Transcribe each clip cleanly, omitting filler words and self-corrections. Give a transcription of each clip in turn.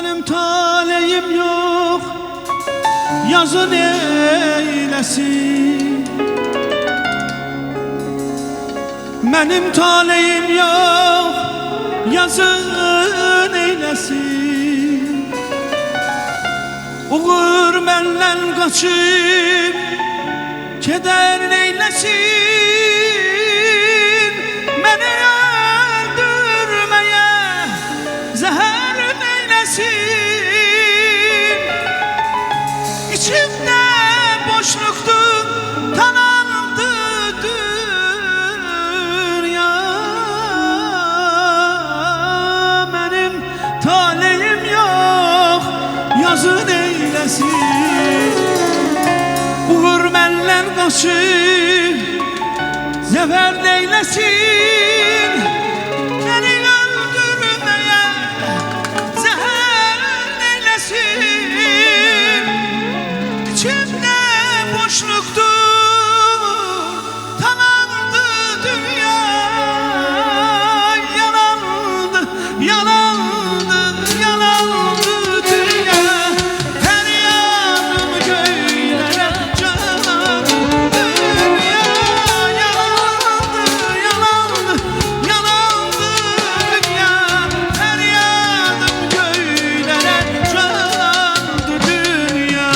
Benim taleyim yok, yazın eylesin. Benim taleyim yok, yazın eylesin. Uğur benden kaçıp keder neylesin. Beni öldürmeye zehir neylesin. İçimde boşluktu, tanandı dünya. Benim taleyim yok, yazın eylesin. Uğur benden kaçıp zefer neylesin. Beni öldürmeye zehir neylesin. İçimde boşluktu, tanandı dünya. Yalandı, yalandı, yalandı dünya. Feryadım göğlere canım dünya. Yalandı, yalandı, yalandı dünya. Feryadım göğlere canım dünya.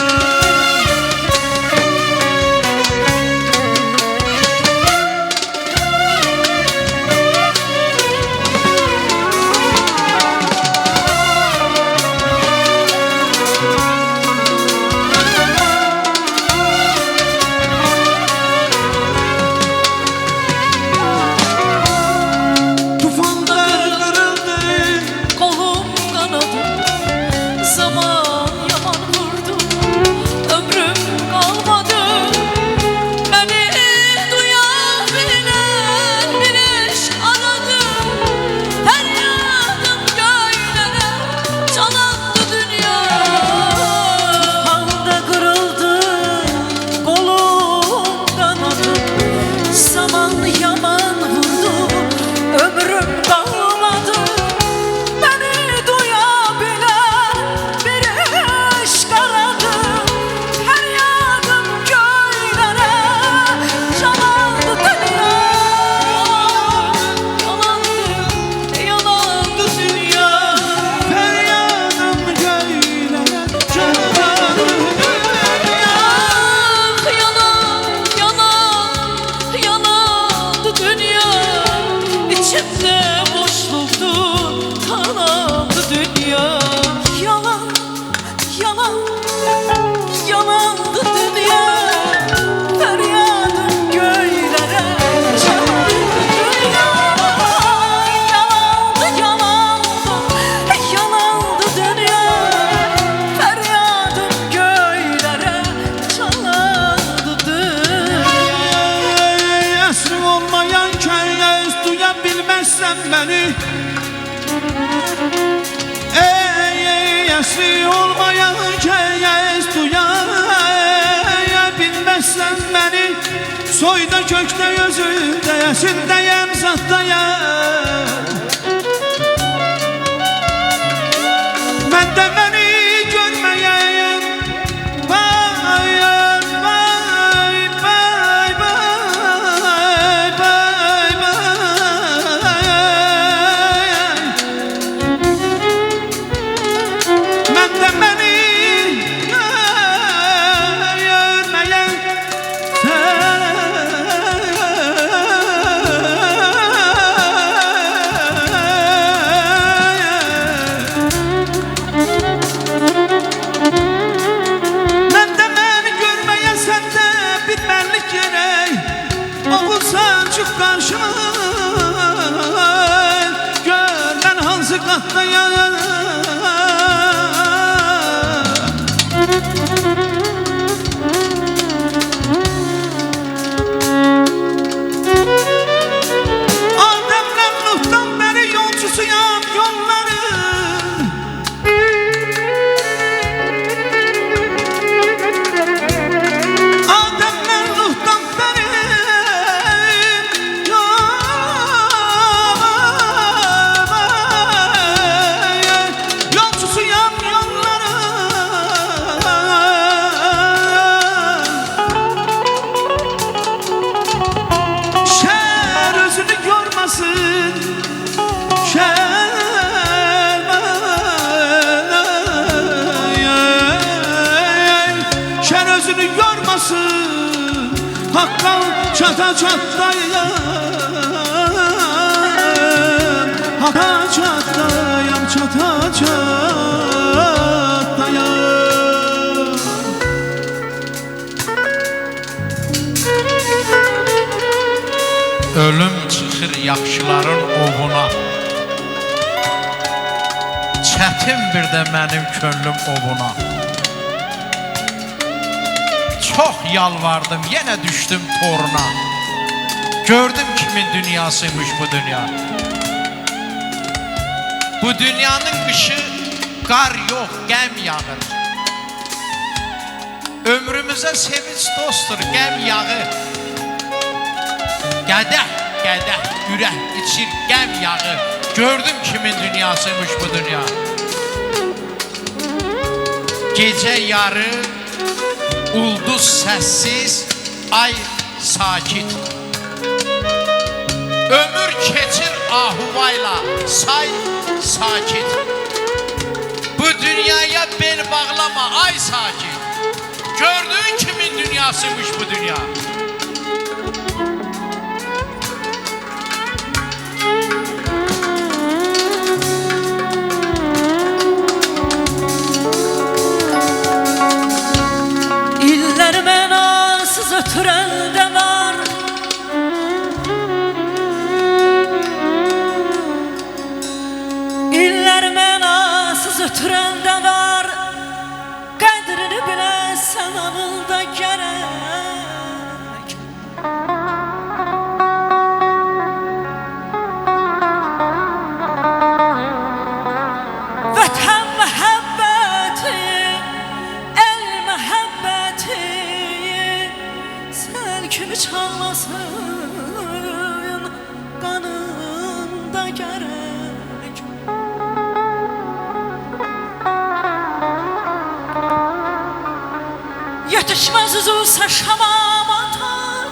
Tufanlar kırıldı, Kolum kanadı, zaman yaman vurdu. Ömrüm kalmadı, beni duyabilen bir eş aradım. Feryadım göğlere çalandı dünya. Tufanda kırıldı, kolum kanadı, zaman yaman vurdu. Ömrüm kalmadı, beni duyabilen bir aşk aradım. Feryadım göğlere çalandı dünya. Yalandı, yalandı dünya. Feryadım göğlere canım dünya. Yalan, yalan, yalandı dünya. İçimde boşluktu, tanandı dünya. Yalan, yalan, yalandı dünya. Feryadım göğlere çalandı dünya. Yalandı, yalandı, yalandı dünya. Feryadım göğlere çalandı dünya. Esrim olmayan köyde öz duyabilmezsen beni. Esri olmayan köyde öz duyabilmezsen beni. Soyda kökte gözünde yaşındayım zattayım. Ben de beni görmeyeyim. Vay vay vay vay vay vay. Ben de beni görmeyeyim. Ben de beni görmeye sende bilmenlik gerek. Oğulsan çık karşıma, gör ben hansı kattayım. Adem'den Nuh'tan beri yolcusuyum yolların. Adem'den Nuh'tan beri yol Hakka çata çatdayım, hakka çatdayım, çata çatdayım. Ölüm çıxır yaxşıların ovuna. Çətin bir də mənim könlüm ovuna. Çox yalvardım, yenə düşdüm toruna. Gördüm kimin dünyasıymış bu dünya. Bu dünyanın qışı qar yox, qəm yağır. Ömrümüzə sevinç dostdur, qəm yağır. Qədəh, qədəh, ürək içir, qəm yağır. Gördüm kimin dünyasıymış bu dünya. Gecə yarı, ulduz səssiz, ay sakit. Ömür keçir ahuvayla, say sakit. Bu dünyaya bel bağlama, ay sakit. Gördüğün kimin dünyasıymış bu dünya. İller mənasız ötürəndə var, İller mənasız ötürəndə var, qədrini biləsən anılda gərək. Vətən məhəbbəti, el məhəbbəti, sən kimi çalmasın qanında gərək. Yetişməz üzülsə şamamatan,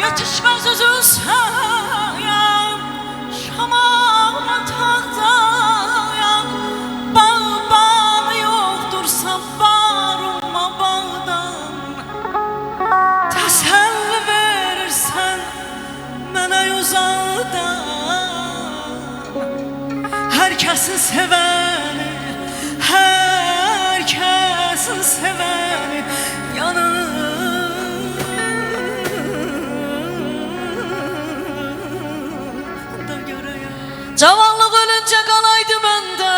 yetişməz üzülsə şamamatan. Bağ yoxdursa barınma bağdan, təsəlli verirsən mənə uzaqdan. Hər kəsin sevəni, hər kəsin sevəni yanında görəyəm. Cavanlıq ölüncə qalaydı məndə,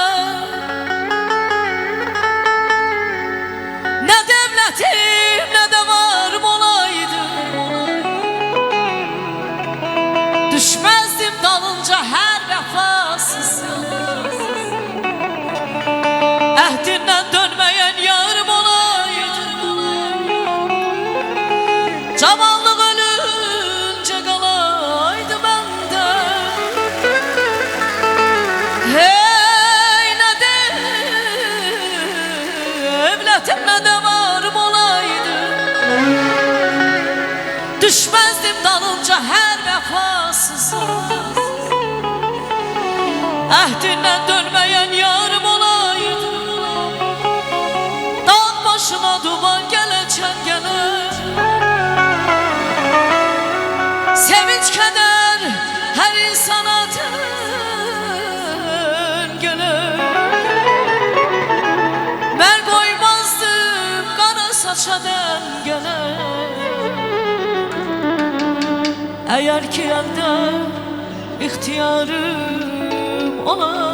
nə devlətim, nə də varım olaydı. Düşməzdim dalınca hər vəfasızın, əhdindən dönməyən yarım olaydı. Cavanlıq ölüncə qalaydı məndə, hey nə devlətim, nə də varım olaydı. Düşməzdim dalınca hər vəfasızın, əhdindən dönməyən yarım olaydı. Dağ başına duman gələcən gələr, sevinç kədər hər insana tən gələr. Mən qoymazdım qara saçadan gələr, əgər ki əldə ixtiyarım olar.